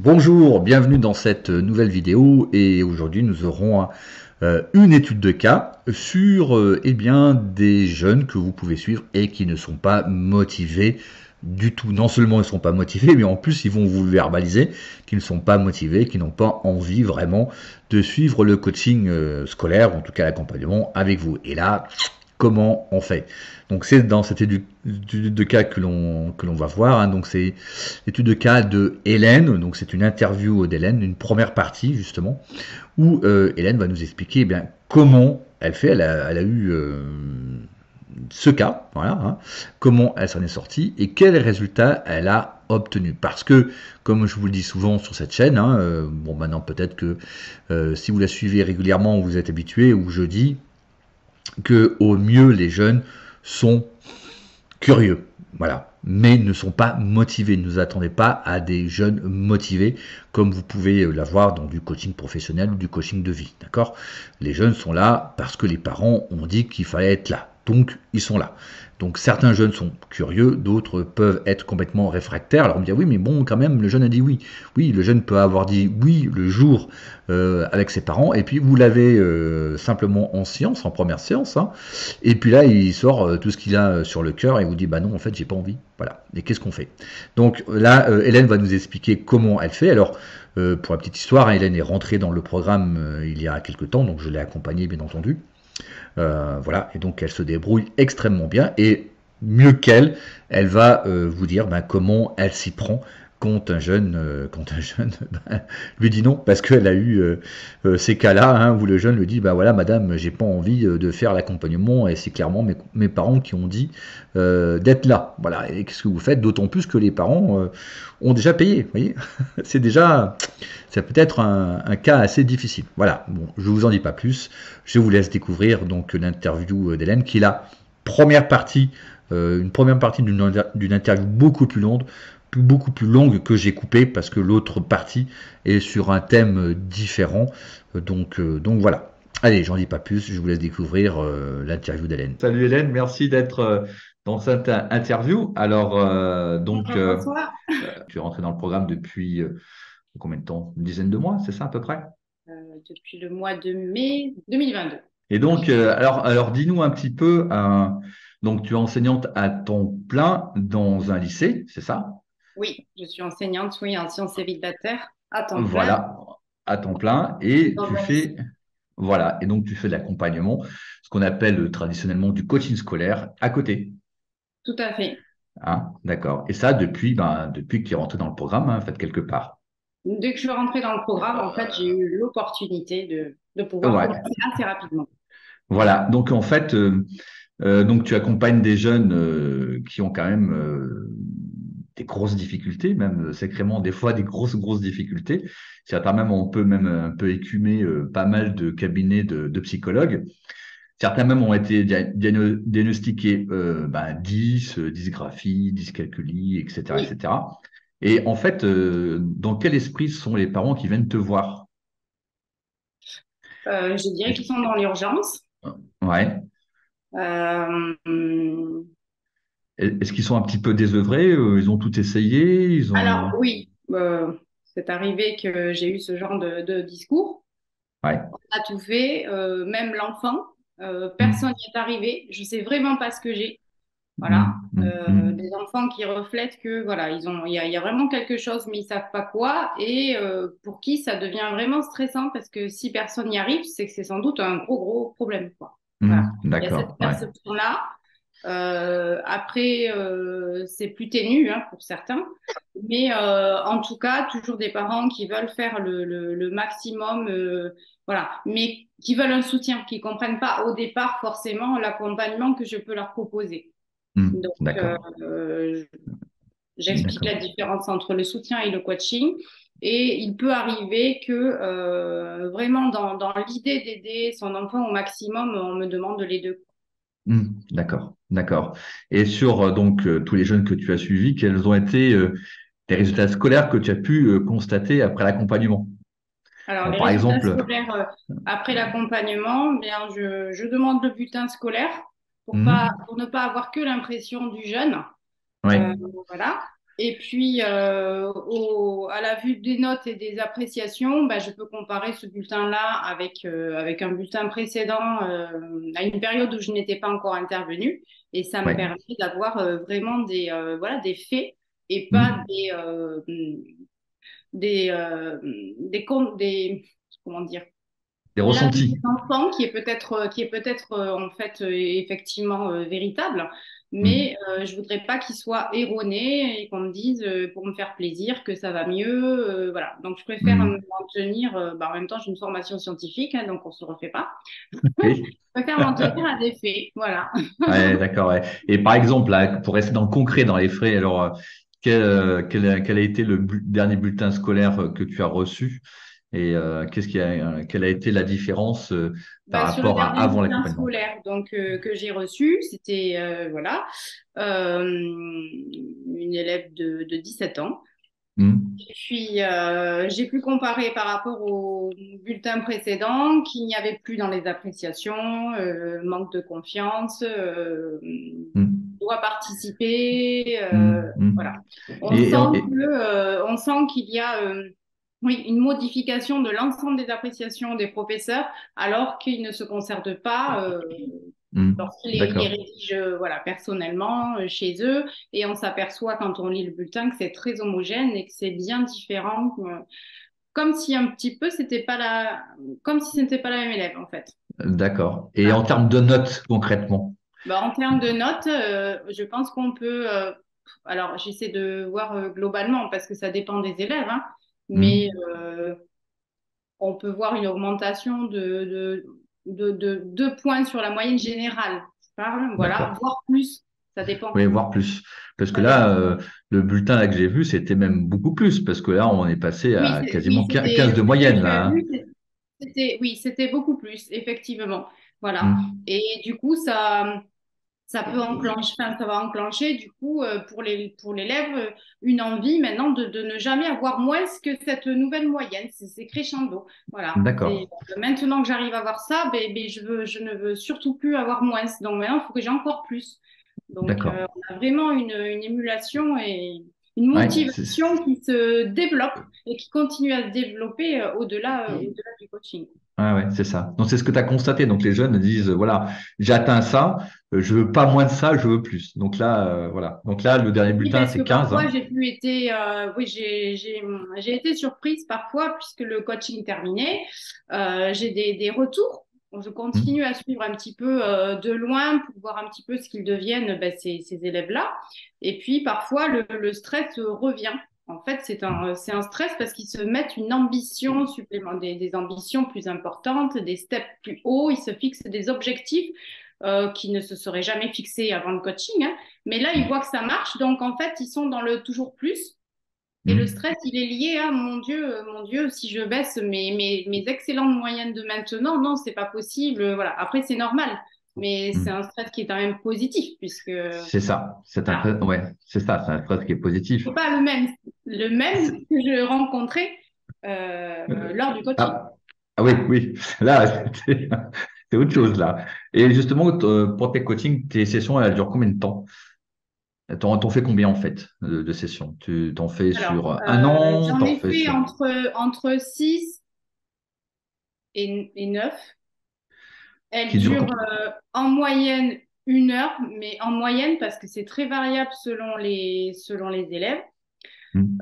Bonjour, bienvenue dans cette nouvelle vidéo et aujourd'hui nous aurons une étude de cas sur eh bien, des jeunes que vous pouvez suivre et qui ne sont pas motivés du tout. Non seulement ils ne sont pas motivés, mais en plus ils vont vous le verbaliser qu'ils ne sont pas motivés, qu'ils n'ont pas envie vraiment de suivre le coaching scolaire, ou en tout cas l'accompagnement avec vous. Et là, comment on fait? Donc c'est dans cette étude de cas que l'on va voir, hein. Donc c'est l'étude de cas de Hélène, donc c'est une interview d'Hélène, une première partie justement, où Hélène va nous expliquer eh bien, comment elle fait, elle a eu ce cas, voilà, hein, comment elle s'en est sortie et quels résultats elle a obtenu. Parce que, comme je vous le dis souvent sur cette chaîne, hein, bon maintenant peut-être que si vous la suivez régulièrement, vous êtes habitué, où je dis que au mieux les jeunes sont curieux, voilà, mais ne sont pas motivés. Ne vous attendez pas à des jeunes motivés comme vous pouvez l'avoir dans du coaching professionnel ou du coaching de vie, d'accord? Les jeunes sont là parce que les parents ont dit qu'il fallait être là, donc ils sont là. Donc certains jeunes sont curieux, d'autres peuvent être complètement réfractaires. Alors on me dit oui, mais bon, quand même, le jeune a dit oui. Oui, le jeune peut avoir dit oui le jour avec ses parents, et puis vous l'avez simplement en séance, en première séance, hein, et puis là, il sort tout ce qu'il a sur le cœur et vous dit bah non, en fait, j'ai pas envie. Voilà. Et qu'est-ce qu'on fait? Donc là, Hélène va nous expliquer comment elle fait. Alors, pour la petite histoire, hein, Hélène est rentrée dans le programme il y a quelques temps, donc je l'ai accompagnée, bien entendu. Voilà. Et donc, elle se débrouille extrêmement bien. Et mieux qu'elle, elle va vous dire ben, comment elle s'y prend quand un jeune ben, lui dit non, parce qu'elle a eu ces cas-là, hein, où le jeune lui dit bah voilà madame, j'ai pas envie de faire l'accompagnement et c'est clairement mes parents qui ont dit d'être là. Voilà, et qu'est-ce que vous faites? D'autant plus que les parents ont déjà payé, vous voyez. C'est déjà, ça peut être un cas assez difficile. Voilà, bon, je vous en dis pas plus, je vous laisse découvrir donc l'interview d'Hélène qui est la première partie, une première partie d'une interview beaucoup plus longue que j'ai coupée parce que l'autre partie est sur un thème différent. Donc voilà. Allez, j'en dis pas plus, je vous laisse découvrir l'interview d'Hélène. Salut Hélène, merci d'être dans cette interview. Alors, Bonjour François. tu es rentré dans le programme depuis combien de temps? Une dizaine de mois, c'est ça à peu près? Depuis le mois de mai 2022. Et donc, alors dis-nous un petit peu, donc tu es enseignante à temps plein dans un lycée, c'est ça? Oui, je suis enseignante, oui, en sciences et vie de la Terre, à temps plein, Voilà, à temps plein, et dans tu un lycée. fais, voilà, et donc tu fais de l'accompagnement, ce qu'on appelle traditionnellement du coaching scolaire à côté. Tout à fait. Hein, d'accord. Et ça depuis que tu es rentré dans le programme, hein, en fait, quelque part. Dès que je suis rentrée dans le programme, en fait, j'ai eu l'opportunité de pouvoir Ouais, commencer assez rapidement. voilà. Donc en fait, donc tu accompagnes des jeunes qui ont quand même des grosses difficultés, même sacrément des fois des grosses difficultés. Certains même on peut même un peu écumer pas mal de cabinets de psychologues. Certains même ont été diagnostiqués 10, dysgraphie, dyscalculie, etc., Oui, etc. Et en fait, dans quel esprit sont les parents qui viennent te voir? je dirais qu'ils sont dans l'urgence. Ouais. Euh, Est-ce qu'ils sont un petit peu désœuvrés? Ils ont tout essayé? Ils alors ont. oui, c'est arrivé que j'ai eu ce genre de discours. Ouais. On a tout fait, même l'enfant. Personne Mm. n'y est arrivé. Je sais vraiment pas ce que j'ai. Voilà, Mm, mm, mm, des enfants qui reflètent que voilà, il y a vraiment quelque chose, mais ils savent pas quoi, et pour qui ça devient vraiment stressant parce que si personne n'y arrive, c'est que c'est sans doute un gros problème, quoi. Voilà, il y a cette d'accord, ouais. perception-là. Après, c'est plus ténu hein, pour certains, mais en tout cas, toujours des parents qui veulent faire le maximum, voilà, mais qui veulent un soutien, qui comprennent pas au départ forcément l'accompagnement que je peux leur proposer. Donc, D'accord, j'explique la d'accord. différence entre le soutien et le coaching. Et il peut arriver que vraiment dans l'idée d'aider son enfant au maximum, on me demande les deux. D'accord, d'accord. Et sur donc tous les jeunes que tu as suivis, quels ont été les résultats scolaires que tu as pu constater après l'accompagnement? Alors, les Par résultats exemple, scolaires après l'accompagnement, bien, je demande le bulletin scolaire mhm, pour ne pas avoir que l'impression du jeune. Euh, ouais. voilà. Et puis, à la vue des notes et des appréciations, bah, je peux comparer ce bulletin-là avec un bulletin précédent à une période où je n'étais pas encore intervenue. Et ça me Ouais. permet d'avoir vraiment voilà, des faits et pas Hmm. des comment dire, Des l'avis des ressentis. enfants qui est peut-être en fait effectivement véritable, Hmm. mais je voudrais pas qu'il soit erroné et qu'on me dise pour me faire plaisir que ça va mieux, voilà. Donc je préfère m'en Hmm. tenir, en même temps j'ai une formation scientifique, hein, donc on se refait pas. Oui. Je préfère m'en tenir à des faits, voilà. Ouais, d'accord. Ouais. Et par exemple, là, pour rester dans le concret, dans les frais, alors, quel a été le dernier bulletin scolaire que tu as reçu et quelle a été la différence par Bah, sur le rapport à dernier avant bulletin l'accompagnement? scolaire donc, que j'ai reçu, c'était voilà, une élève de 17 ans. Hmm. Et puis, j'ai pu comparer par rapport au bulletin précédent qu'il n'y avait plus dans les appréciations, manque de confiance, Hmm. doit participer, Hmm. voilà. Hmm. On sent qu'il y a oui, une modification de l'ensemble des appréciations des professeurs, alors qu'ils ne se concertent pas Hmm. lorsqu'ils les D'accord. rédigent voilà, personnellement chez eux. Et on s'aperçoit quand on lit le bulletin que c'est très homogène et que c'est bien différent, comme si un petit peu c'était pas comme si ce n'était pas la même élève en fait. D'accord. Et en Voilà. termes de notes, concrètement? Bah, en termes de notes, je pense qu'on peut. Alors, j'essaie de voir globalement parce que ça dépend des élèves, hein, mais Hmm. on peut voir une augmentation de 2 points sur la moyenne générale. Je parle, voilà, D'accord. voire plus. Ça dépend. Oui, voire plus. Parce que Ça là, dépend. le bulletin là, que j'ai vu, c'était même beaucoup plus, parce que là, on est passé à Oui, quasiment 15 c'était de celui que moyenne, tu as là. Hein. vu, oui, c'était beaucoup plus, effectivement. Voilà. Hmm. Et du coup, ça peut enclencher, enfin, ça va enclencher du coup pour l'élève une envie maintenant de ne jamais avoir moins que cette nouvelle moyenne. C'est crescendo. Voilà. C'est D'accord. maintenant que j'arrive à voir ça, je ne veux surtout plus avoir moins. Donc maintenant, il faut que j'ai encore plus. Donc D'accord. on a vraiment une émulation et une Ouais, motivation qui se développe et qui continue à se développer au-delà du coaching. ouais, c'est ça. Donc, c'est ce que tu as constaté. Donc, les jeunes disent, voilà, j'ai atteint ça, je veux pas moins de ça, je veux plus. Donc là, voilà. Donc là, le dernier Oui, bulletin, parce que c'est 15, parfois hein. j'ai pu été, oui, j'ai été surprise parfois puisque le coaching terminé, j'ai des retours. Je Hmm. continue à suivre un petit peu de loin pour voir un petit peu ce qu'ils deviennent, ben, ces élèves-là. Et puis parfois le stress revient. En fait, c'est un stress parce qu'ils se mettent une ambition supplémentaire, des ambitions plus importantes, des steps plus hauts. Ils se fixent des objectifs qui ne se seraient jamais fixés avant le coaching, hein. Mais là, ils voient que ça marche, donc en fait, ils sont dans le toujours plus. Et le Hmm. stress, il est lié à mon Dieu, si je baisse mes excellentes moyennes de maintenant, non, c'est pas possible. Voilà. Après, c'est normal, mais c'est un Hmm. stress qui est quand même positif, puisque C'est ça. voilà. Ouais, c'est ça. C'est un stress qui est positif. C'est pas le même C'est- que je rencontrais lors du coaching. Ah, ah oui, Voilà. oui. Là, c'est autre chose, là. Et justement, pour tes coachings, tes sessions, elles durent combien de temps? T'en fais combien, en fait, de sessions? Tu t'en fais Alors, sur un an? j'en T'en ai fais fait sur... entre 6 et 9. Elle Qui dure dure combien? en moyenne 1 heure, mais en moyenne parce que c'est très variable selon les élèves. Hmm.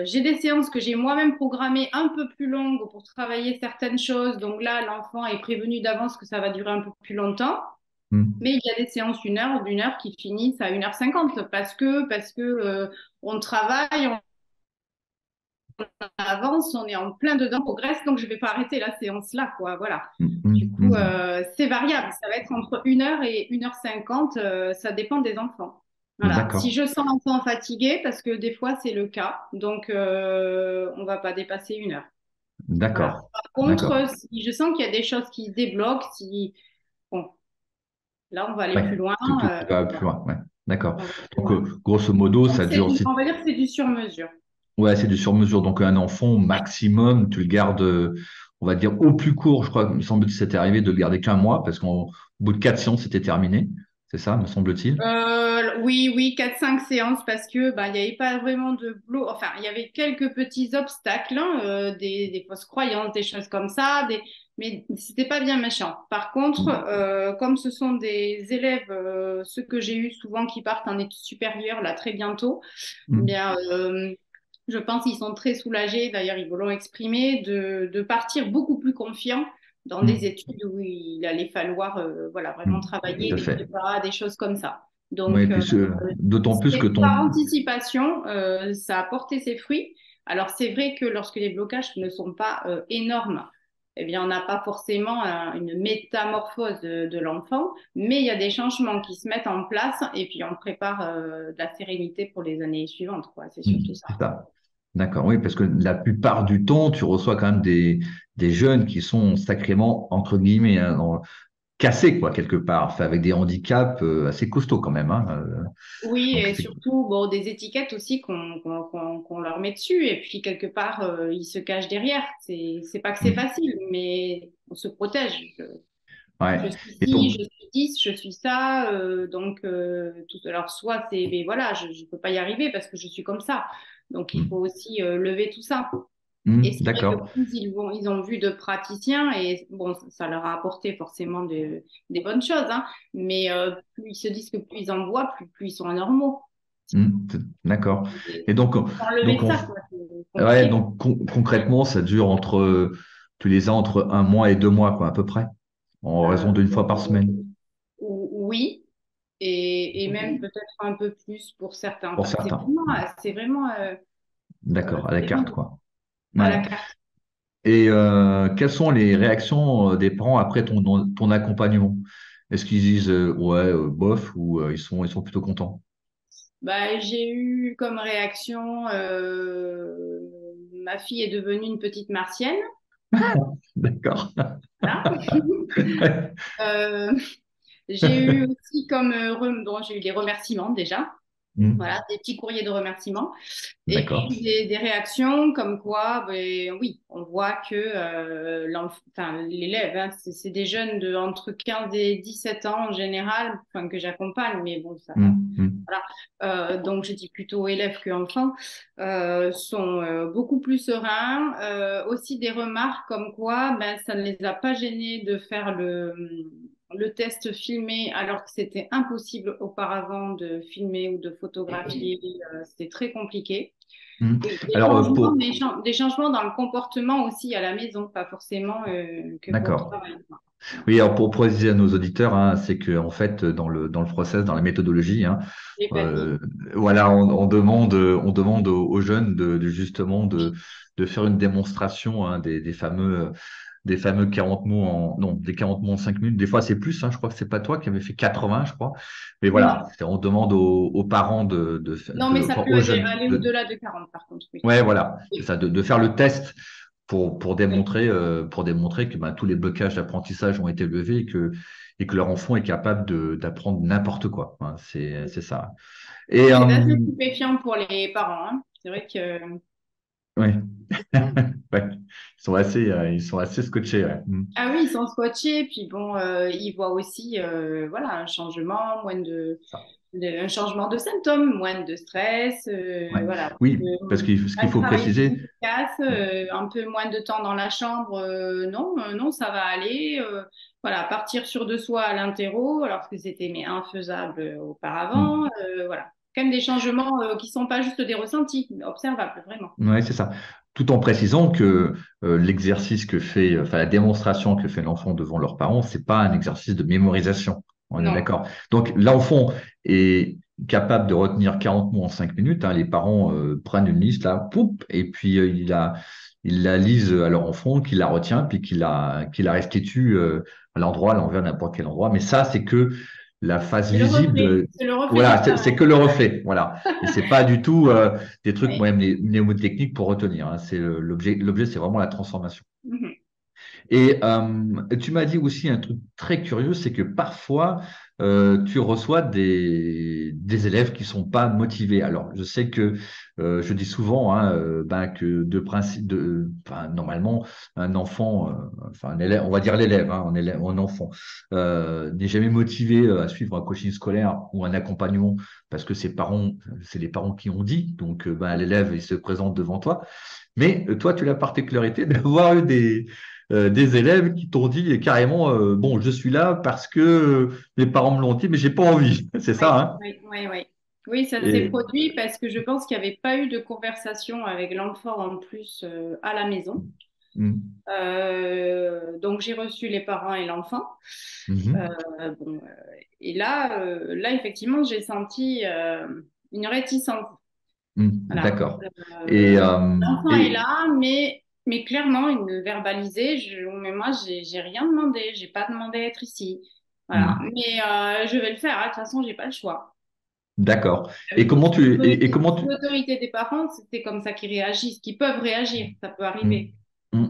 J'ai des séances que j'ai moi-même programmées un peu plus longues pour travailler certaines choses. Donc là, l'enfant est prévenu d'avance que ça va durer un peu plus longtemps. Hmm. Mais il y a des séances d'une heure qui finissent à 1h50 parce que on travaille, on avance, on est en plein dedans, on progresse, donc je ne vais pas arrêter la séance là, quoi. Voilà. Hmm. Du Hmm. coup, Hmm. c'est variable. Ça va être entre 1 heure et 1h50. Ça dépend des enfants. Voilà. Si D'accord. je sens l'enfant fatigué, parce que des fois c'est le cas, donc on va pas dépasser 1 heure. Voilà. D'accord. Par D'accord. contre, si je sens qu'il y a des choses qui débloquent, si bon, là on va aller plus Ouais. loin. Tu vas plus Voilà. loin. Ouais. D'accord. On va plus Donc, loin. grosso modo, Donc ça dure on aussi. va dire que c'est du sur-mesure. Ouais, c'est du sur-mesure. Donc, un enfant, maximum, tu le gardes, on va dire, au plus court. Je crois, il me semble que c'était arrivé de le garder qu'un mois parce qu'au bout de 4 séances, c'était terminé. c'est ça, me semble-t-il. Oui, oui, 4-5 séances parce que bah, il n'y avait pas vraiment de enfin, il y avait quelques petits obstacles, hein, des fausses croyances, des choses comme ça, mais c'était pas bien méchant. Par contre, Mm. comme ce sont des élèves, ceux que j'ai eu souvent qui partent en études supérieures là très bientôt, eh Mm. bien, je pense qu'ils sont très soulagés, d'ailleurs ils vous l'ont exprimé, de partir beaucoup plus confiants dans des Mm. études où il allait falloir voilà, vraiment Mm. travailler Tout à des fait. prépas, des choses comme ça. Oui, Donc, puis d'autant plus que c'est par ton... anticipation, ça a porté ses fruits. Alors, c'est vrai que lorsque les blocages ne sont pas énormes, eh bien, on n'a pas forcément une métamorphose de l'enfant, mais il y a des changements qui se mettent en place et puis on prépare de la sérénité pour les années suivantes, quoi. C'est Mm. surtout ça. C'est ça. D'accord, oui, parce que la plupart du temps, tu reçois quand même des jeunes qui sont sacrément, entre guillemets, hein, cassés, quoi, quelque part, enfin, avec des handicaps assez costauds quand même. Hein, Oui, donc, et surtout, bon, des étiquettes aussi qu'on leur met dessus. Et puis, quelque part, ils se cachent derrière. C'est pas que c'est mm. facile, mais on se protège. Je Ouais. suis Et ci, donc, je suis 10, je suis ça. Donc, alors, soit c'est, mais voilà, je ne peux pas y arriver parce que je suis comme ça. Donc, il faut mm. aussi lever tout ça. Et Mm. c'est vrai que D'accord. plus ils ont vu de praticiens, et bon, ça leur a apporté forcément des bonnes choses, hein, mais plus ils se disent que plus ils en voient, plus ils sont anormaux. D'accord. Et Et donc, faut enlever donc, on, ça, quoi. C'est ouais, compliqué. donc concrètement, ça dure entre, tu les as entre 1 mois et 2 mois, quoi, à peu près, en Euh, raison d'une fois par semaine, oui, et même peut-être un peu plus pour certains. pour Enfin, certains. c'est vraiment D'accord, à la c'est carte, long, quoi. à Ouais. la carte. Et quelles sont les réactions des parents après ton accompagnement? Est-ce qu'ils disent ouais, bof, ou ils sont plutôt contents? Bah, j'ai eu comme réaction, ma fille est devenue une petite martienne. D'accord. Voilà. Euh, j'ai eu aussi comme bon, j'ai eu des remerciements déjà. Hmm. Voilà, des petits courriers de remerciements. Et D'accord. puis des réactions comme quoi, ben, oui, on voit que enfin, l'élève, hein, c'est des jeunes de entre 15 et 17 ans en général, enfin, que j'accompagne, mais bon, ça, Hmm. Hmm. voilà. Donc je dis plutôt élèves que enfants, sont beaucoup plus sereins. Aussi des remarques comme quoi, ben, ça ne les a pas gênés de faire le test filmé alors que c'était impossible auparavant de filmer ou de photographier. C'était très compliqué. Hmm. Oui, Alors, des changements dans le comportement aussi à la maison, pas forcément que pour le d'accord. travail. Oui, alors pour préciser à nos auditeurs, hein, c'est que en fait, dans le process, dans la méthodologie, hein, J'ai pas dit. euh, voilà, on demande aux jeunes justement de faire une démonstration hein, des fameux 40 mots non, des 40 mots en 5 minutes. Des fois, c'est plus, hein, je crois que c'est pas toi qui avais fait 80, je crois. Mais Non, voilà, on demande aux parents non, mais ça enfin, peut aux aller, jeunes aller au-delà de 40 par contre, oui. ouais, voilà, c'est Oui, ça, de faire le test oui. pour démontrer que ben, tous les blocages d'apprentissage ont été levés et que leur enfant est capable d'apprendre n'importe quoi. Hein, c'est ça. Et C'est assez stupéfiant pour les parents, hein. C'est vrai que ouais. Ouais. Ils sont assez scotchés. Ouais. Mm. ah oui, ils sont scotchés, puis bon, ils voient aussi voilà, un changement, Ça. un changement de symptômes, moins de stress, Ouais. voilà, Oui, parce que ce qu'il un faut travail plus préciser, efficace, un peu moins de temps dans la chambre, non, non, ça va aller. Voilà, partir sur de soi à l'interro, alors que c'était mais infaisable auparavant. mm. Voilà, quand même des changements qui sont pas juste des ressentis, mais observables, vraiment. Ouais, c'est ça. Tout en précisant que l'exercice que fait, enfin la démonstration que fait l'enfant devant leurs parents, c'est pas un exercice de mémorisation. On est Non. d'accord. Donc l'enfant est capable de retenir 40 mots en 5 minutes. Hein. Les parents prennent une liste là, poup, et puis ils la lisent à leur enfant, qui la retient, puis qui la restitue à l'endroit, à l'envers, n'importe quel endroit. Mais ça, c'est que la face C'est le visible reflet, de, c'est le reflet du voilà, c'est travail. que le reflet. Voilà. Et c'est pas du tout des trucs Oui. même mnémotechniques pour retenir. Hein. C'est l'objet, c'est vraiment la transformation. Mhm. Et tu m'as dit aussi un truc très curieux, c'est que parfois tu reçois des élèves qui sont pas motivés. Alors, je sais que je dis souvent hein, ben, que de principe, enfin, normalement, un enfant, enfin, un élève, on va dire l'élève, hein, un enfant, n'est jamais motivé à suivre un coaching scolaire ou un accompagnement parce que ses parents, c'est les parents qui ont dit. Donc, ben, l'élève, il se présente devant toi. Mais toi, tu as la particularité d'avoir eu des élèves qui t'ont dit carrément, bon, je suis là parce que mes parents me l'ont dit, mais j'ai pas envie. C'est ça, Oui, hein? oui, oui, oui. Oui, ça s'est Et, produit parce que je pense qu'il n'y avait pas eu de conversation avec l'enfant en plus à la maison. mm, Donc j'ai reçu les parents et l'enfant. mhm, Bon, et là, là effectivement, j'ai senti une réticence. Voilà. d'accord. Et, L'enfant est et là, mais clairement, il me verbalisait. Mais moi, j'ai rien demandé. J'ai pas demandé à être ici. Voilà. mm, Mais je vais le faire, hein. De toute façon, j'ai pas le choix. d'accord. Et Sous comment tu et l'autorité comment sous tu l'autorité des parents, c'est comme ça qu'ils réagissent, qu'ils peuvent réagir. Ça peut mm, arriver. mm.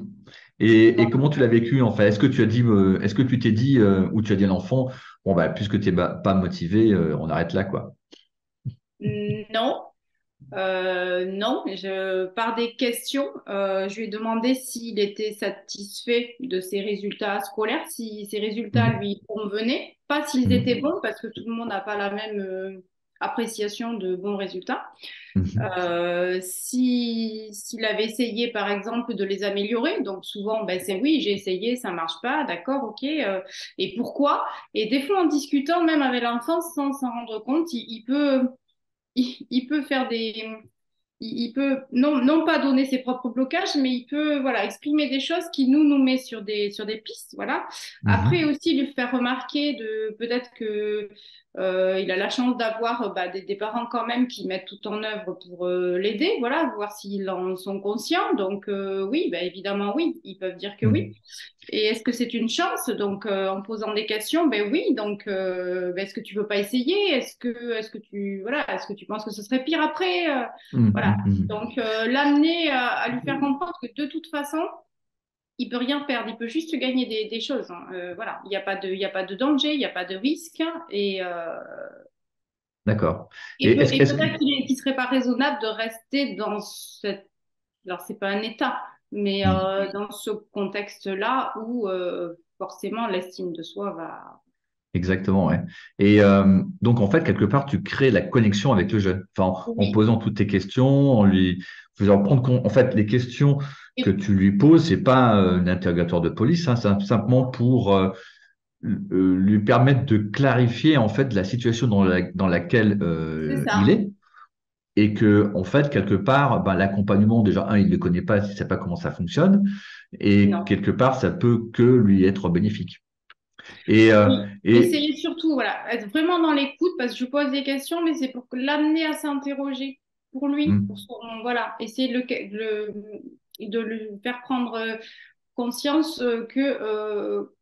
Et comment tu l'as vécu en fait? Est-ce que tu as dit, est-ce que tu t'es dit ou tu as dit à l'enfant, bon bah puisque tu n'es pas motivé, on arrête là quoi. Non. Non, par des questions, je lui ai demandé s'il était satisfait de ses résultats scolaires, si ses résultats Mm, lui convenaient, pas s'ils étaient mm, bons, parce que tout le monde n'a pas la même appréciation de bons résultats. mm, S'il avait essayé, par exemple, de les améliorer, donc souvent, ben, c'est oui, j'ai essayé, ça marche pas, d'accord, ok, et pourquoi? Et des fois, en discutant même avec l'enfant sans s'en rendre compte, il peut faire il peut non pas donner ses propres blocages, mais il peut voilà exprimer des choses qui nous met sur des pistes. Voilà. Après mm, aussi lui faire remarquer de peut-être que il a la chance d'avoir bah, des parents quand même qui mettent tout en œuvre pour l'aider. Voilà, voir s'ils en sont conscients. Donc oui, bah, évidemment oui, ils peuvent dire que mm, oui. mm. Et est-ce que c'est une chance? Donc, en posant des questions, ben oui. Donc, ben, est-ce que tu veux pas essayer? Est-ce que tu, voilà, est-ce que tu penses que ce serait pire après? Voilà. Mhm, Donc, mhm. l'amener à lui faire comprendre que de toute façon, il peut rien perdre. Il peut juste gagner des choses, hein. Voilà. Il y a pas de danger, il n'y a pas de risque. D'accord. Et Et peut-être qu'il serait pas raisonnable de rester dans cette, alors c'est pas un état, mais mhm, dans ce contexte-là où forcément l'estime de soi va. exactement, ouais. Et donc, en fait, quelque part, tu crées la connexion avec le jeune. Enfin, en Oui. posant toutes tes questions, en lui faisant prendre compte. En fait, les questions que Et, tu lui poses, c'est pas un interrogatoire de police, hein, c'est simplement pour lui permettre de clarifier, en fait, la situation dans laquelle c'est il ça. est. Et que, en fait, quelque part, ben, l'accompagnement, déjà, un, il ne le connaît pas, il ne sait pas comment ça fonctionne. Et Non. quelque part, ça peut que lui être bénéfique. Et, Oui. Essayez surtout, voilà, être vraiment dans l'écoute parce que je pose des questions, mais c'est pour l'amener à s'interroger pour lui, pour hmm, son, voilà, essayer de lui faire prendre conscience que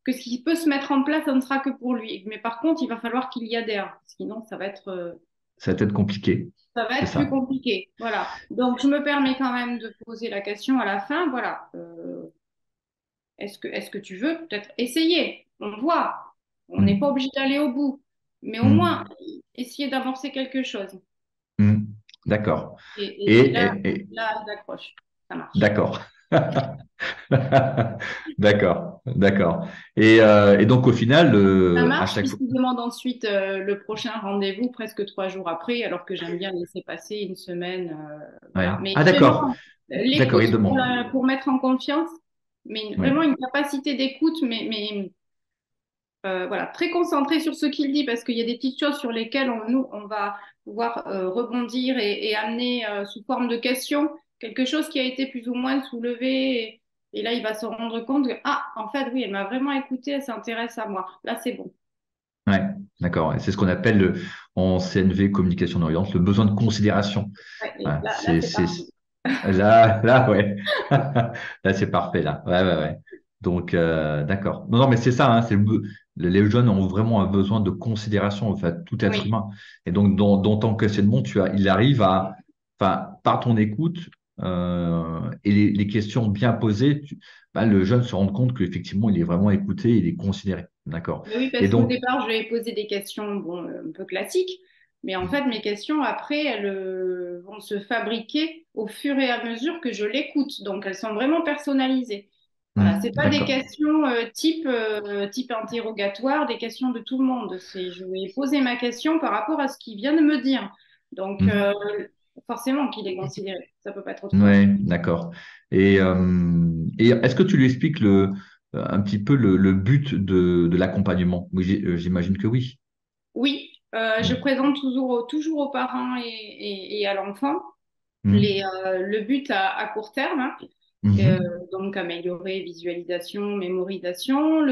ce qui peut se mettre en place, ça ne sera que pour lui. Mais par contre, il va falloir qu'il y adhère, sinon ça va être compliqué. ça va C'est être plus ça. compliqué. Voilà. Donc, je me permets quand même de poser la question à la fin. Voilà. Est-ce que tu veux peut-être essayer? On voit. On n'est pas Hmm, obligé d'aller au bout. Mais au moins, hmm, essayer d'amorcer quelque chose. hmm. D'accord. Et là, Et là, j'accroche. Ça marche. d'accord. D'accord, d'accord. Et donc au final, Ça à marche chaque fois. puisqu'il demande ensuite le prochain rendez-vous presque 3 jours après, alors que j'aime bien laisser passer une semaine. Ouais. Voilà. Mais Ah d'accord, vraiment, d'accord, l'écoute il demande. pour mettre en confiance, mais Ouais. vraiment une capacité d'écoute, mais voilà, très concentré sur ce qu'il dit parce qu'il y a des petites choses sur lesquelles on va pouvoir rebondir et amener sous forme de questions quelque chose qui a été plus ou moins soulevé. Et là, il va se rendre compte que, ah, en fait, oui, elle m'a vraiment écouté, elle s'intéresse à moi. Là, c'est bon. Ouais, d'accord. Ouais. C'est ce qu'on appelle en CNV, communication non violente, le besoin de considération. Ouais, Ouais, et là, c'est parti. là, ouais. Là, c'est parfait, là. Ouais, ouais, ouais. Donc, d'accord. Non, non, mais c'est ça, hein, les jeunes ont vraiment un besoin de considération, en fait, tout être Oui, humain. Et donc, dans ton questionnement, il arrive à, enfin, par ton écoute, et les questions bien posées, le jeune se rend compte qu'effectivement, il est vraiment écouté, il est considéré. D'accord. Mais oui, Et parce qu'au donc, départ, je lui ai posé des questions bon, un peu classiques, mais en fait, mes questions, après, elles vont se fabriquer au fur et à mesure que je l'écoute. Donc, elles sont vraiment personnalisées. Voilà, c'est pas des d'accord. questions type interrogatoire, des questions de tout le monde. C'est, je vais poser ma question par rapport à ce qu'il vient de me dire. Donc, Hmm. forcément qu'il est considéré. Ça peut pas être autrement. Ouais, d'accord. Et est-ce que tu lui expliques un petit peu le but de l'accompagnement? Oui, j'imagine que oui. Oui, je Hmm. présente toujours aux parents et à l'enfant Hmm. le but à court terme, hein, euh, Mhm. donc améliorer visualisation, mémorisation,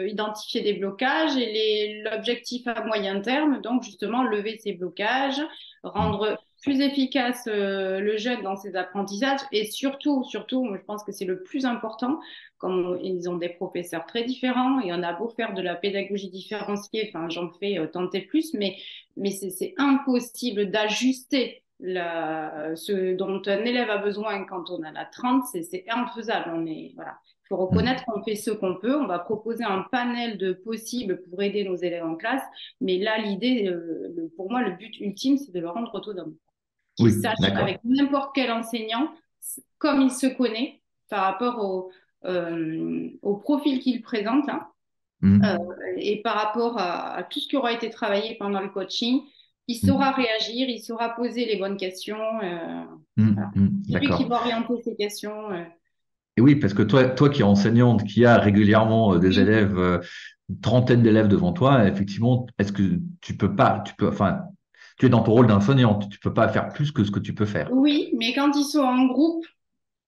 identifier des blocages et l'objectif à moyen terme, donc justement lever ces blocages, Hmm. rendre plus efficace le jeune dans ses apprentissages et surtout, moi, je pense que c'est le plus important, comme ils ont des professeurs très différents et on a beau faire de la pédagogie différenciée, enfin j'en fais tant et plus, mais c'est impossible d'ajuster ce dont un élève a besoin quand on a la 30, c'est infaisable. Voilà. Il faut reconnaître Hmm. qu'on fait ce qu'on peut. On va proposer un panel de possibles pour aider nos élèves en classe. Mais là, l'idée, pour moi, le but ultime, c'est de le rendre autonome. Qu'il Oui, sache avec d'accord. n'importe quel enseignant, comme il se connaît par rapport au profil qu'il présente, hein, euh, Hmm. et par rapport à tout ce qui aura été travaillé pendant le coaching, il saura Hmm. réagir, il saura poser les bonnes questions. Hmm. Voilà. Hmm. C'est lui qui D'accord. va orienter ses questions. Et oui, parce que toi qui es enseignante, qui a régulièrement des Oui, élèves, une trentaine d'élèves devant toi, effectivement, est-ce que enfin, tu es dans ton rôle d'enseignante, tu peux pas faire plus que ce que tu peux faire. oui, mais quand ils sont en groupe,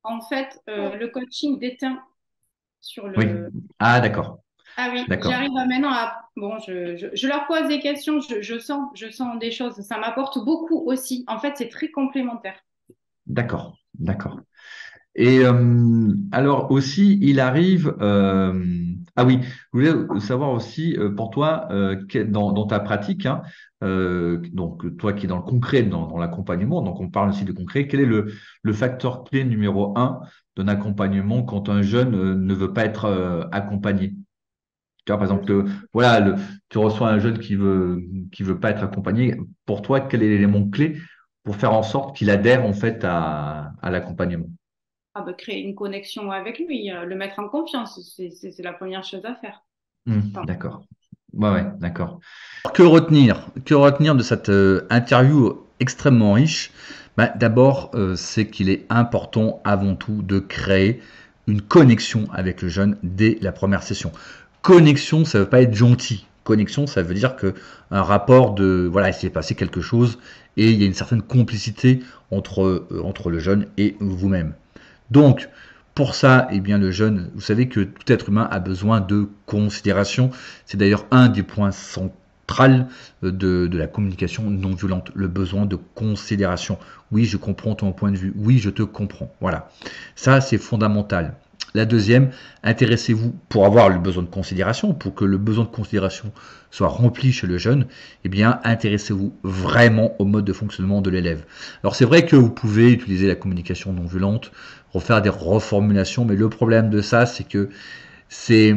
en fait, le coaching déteint sur Oui. le. Ah, d'accord, Ah oui, d'accord, j'arrive maintenant à. Bon, je leur pose des questions, je sens des choses. Ça m'apporte beaucoup aussi. En fait, c'est très complémentaire. d'accord, d'accord. Et alors aussi, il arrive. Ah oui, je voulais savoir aussi pour toi, dans ta pratique, hein, donc toi qui es dans le concret, dans l'accompagnement, donc on parle aussi de concret, quel est le facteur clé numéro un d'un accompagnement quand un jeune ne veut pas être accompagné? Tu vois, par exemple, voilà, tu reçois un jeune qui veut pas être accompagné. Pour toi, quel est l'élément clé pour faire en sorte qu'il adhère en fait à l'accompagnement? Ah bah, créer une connexion avec lui, le mettre en confiance, c'est la première chose à faire. Enfin, D'accord. Ouais, ouais, d'accord. Que retenir? Que retenir de cette interview extrêmement riche? D'abord, c'est qu'il est important avant tout de créer une connexion avec le jeune dès la première session. Connexion, ça ne veut pas être gentil. Connexion, ça veut dire que un rapport de voilà, il s'est passé quelque chose et il y a une certaine complicité entre le jeune et vous-même. Donc, pour ça, eh bien, le jeune, vous savez que tout être humain a besoin de considération. C'est d'ailleurs un des points centraux de la communication non violente, le besoin de considération. Oui, je comprends ton point de vue. Oui, je te comprends. Voilà. Ça, c'est fondamental. La deuxième, intéressez-vous pour avoir le besoin de considération, pour que le besoin de considération soit rempli chez le jeune, eh bien, intéressez-vous vraiment au mode de fonctionnement de l'élève. Alors, c'est vrai que vous pouvez utiliser la communication non violente, refaire des reformulations, mais le problème de ça, c'est que c'est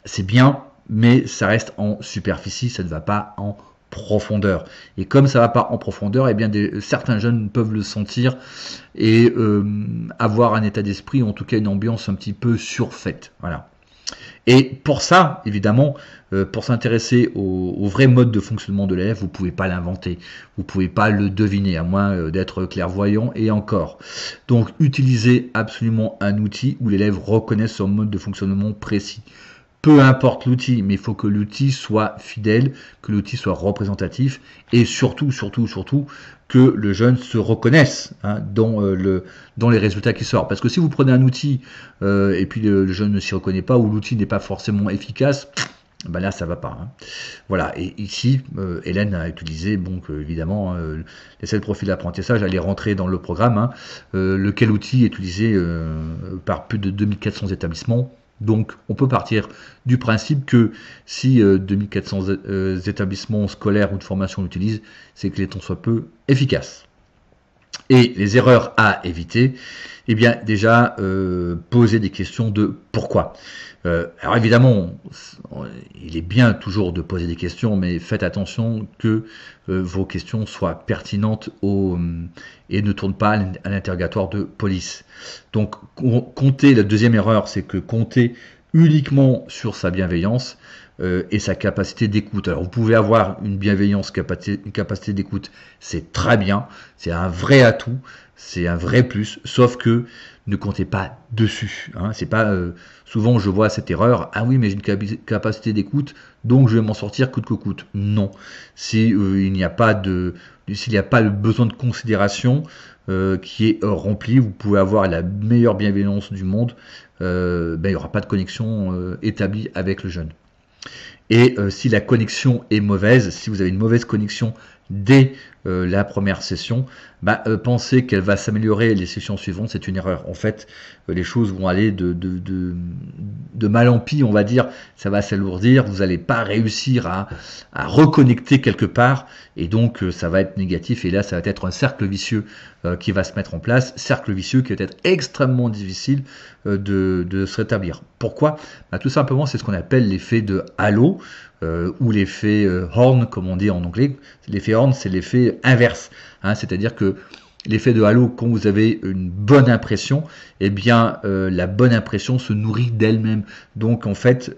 c'est bien, mais ça reste en superficie, ça ne va pas en profondeur. Et comme ça ne va pas en profondeur, eh bien certains jeunes peuvent le sentir et avoir un état d'esprit, en tout cas une ambiance un petit peu surfaite. Voilà. Et pour ça, évidemment, pour s'intéresser au vrai mode de fonctionnement de l'élève, vous ne pouvez pas l'inventer, vous ne pouvez pas le deviner, à moins d'être clairvoyant et encore. Donc, utilisez absolument un outil où l'élève reconnaisse son mode de fonctionnement précis. Peu importe l'outil, mais il faut que l'outil soit fidèle, que l'outil soit représentatif et surtout, que le jeune se reconnaisse dans les résultats qui sortent. Parce que si vous prenez un outil et puis le jeune ne s'y reconnaît pas ou l'outil n'est pas forcément efficace, ben là ça va pas. Hein. Voilà, et ici, Hélène a utilisé, donc évidemment, les 7 profils d'apprentissage, elle est rentrée dans le programme, hein, lequel outil est utilisé par plus de 2400 établissements. Donc, on peut partir du principe que si 2400 établissements scolaires ou de formation l'utilisent, c'est qu'il est en soit peu efficace. Et les erreurs à éviter, eh bien déjà poser des questions de pourquoi. Alors évidemment, il est bien toujours de poser des questions, mais faites attention que vos questions soient pertinentes et ne tournent pas à l'interrogatoire de police. Donc comptez, la deuxième erreur, c'est que comptez uniquement sur sa bienveillance et sa capacité d'écoute. Alors vous pouvez avoir une bienveillance, une capacité d'écoute, c'est très bien, c'est un vrai atout, c'est un vrai plus, sauf que ne comptez pas dessus. Hein. C'est pas souvent je vois cette erreur, ah oui mais j'ai une capacité d'écoute, donc je vais m'en sortir coûte que coûte. Non, si il n'y a pas de, s'il n'y a pas le besoin de considération qui est rempli, vous pouvez avoir la meilleure bienveillance du monde, il n'y aura pas de connexion établie avec le jeune. Et si la connexion est mauvaise, si vous avez une mauvaise connexion dès la première session, pensez qu'elle va s'améliorer les sessions suivantes, c'est une erreur. En fait, les choses vont aller de mal en pis, on va dire, ça va s'alourdir, vous n'allez pas réussir à reconnecter quelque part, et donc ça va être négatif, et là ça va être un cercle vicieux qui va se mettre en place, cercle vicieux qui va être extrêmement difficile de se rétablir. Pourquoi? Tout simplement, c'est ce qu'on appelle l'effet de halo, ou l'effet Horn, comme on dit en anglais. L'effet Horn, c'est l'effet inverse, hein, c'est-à-dire que l'effet de halo, quand vous avez une bonne impression, eh bien la bonne impression se nourrit d'elle-même. Donc en fait,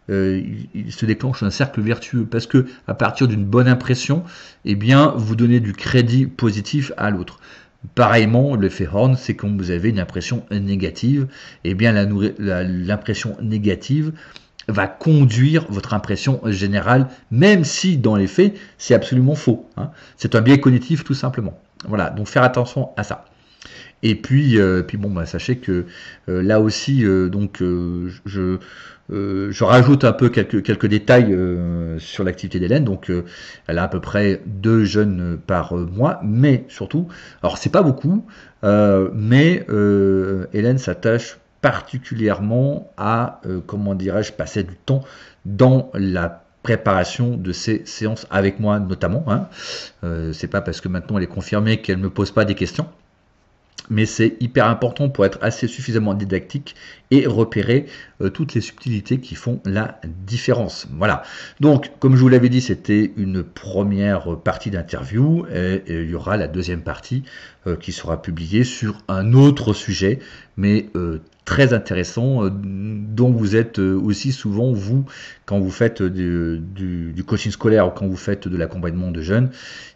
il se déclenche un cercle vertueux parce que à partir d'une bonne impression, eh bien vous donnez du crédit positif à l'autre. Pareillement, l'effet Horn, c'est quand vous avez une impression négative, eh bien l'impression négative va conduire votre impression générale, même si dans les faits, c'est absolument faux. Hein. C'est un biais cognitif tout simplement. Voilà, donc faire attention à ça. Et puis sachez que là aussi, je rajoute un peu quelques détails sur l'activité d'Hélène. Donc, elle a à peu près 2 jeunes par mois, mais surtout, alors c'est pas beaucoup, mais Hélène s'attache particulièrement à, comment dirais-je, passer du temps dans la préparation de ces séances avec moi notamment. Hein. C'est pas parce que maintenant elle est confirmée qu'elle ne me pose pas des questions, mais c'est hyper important pour être assez suffisamment didactique et repérer toutes les subtilités qui font la différence. Voilà. Donc, comme je vous l'avais dit, c'était une première partie d'interview et il y aura la deuxième partie qui sera publiée sur un autre sujet, mais très intéressant, dont vous êtes aussi souvent, vous, quand vous faites du coaching scolaire ou quand vous faites de l'accompagnement de jeunes,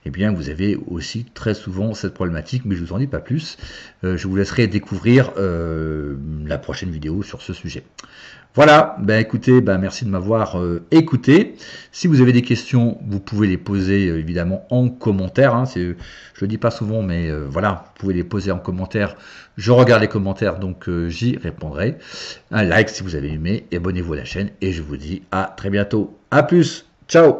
eh bien, vous avez aussi très souvent cette problématique, mais je vous en dis pas plus. Je vous laisserai découvrir la prochaine vidéo sur ce sujet. Voilà, écoutez, merci de m'avoir écouté. Si vous avez des questions, vous pouvez les poser évidemment en commentaire. Hein, je le dis pas souvent, mais voilà, vous pouvez les poser en commentaire. Je regarde les commentaires, donc j'y répondrai. Un like si vous avez aimé, abonnez-vous à la chaîne et je vous dis à très bientôt. À plus, ciao.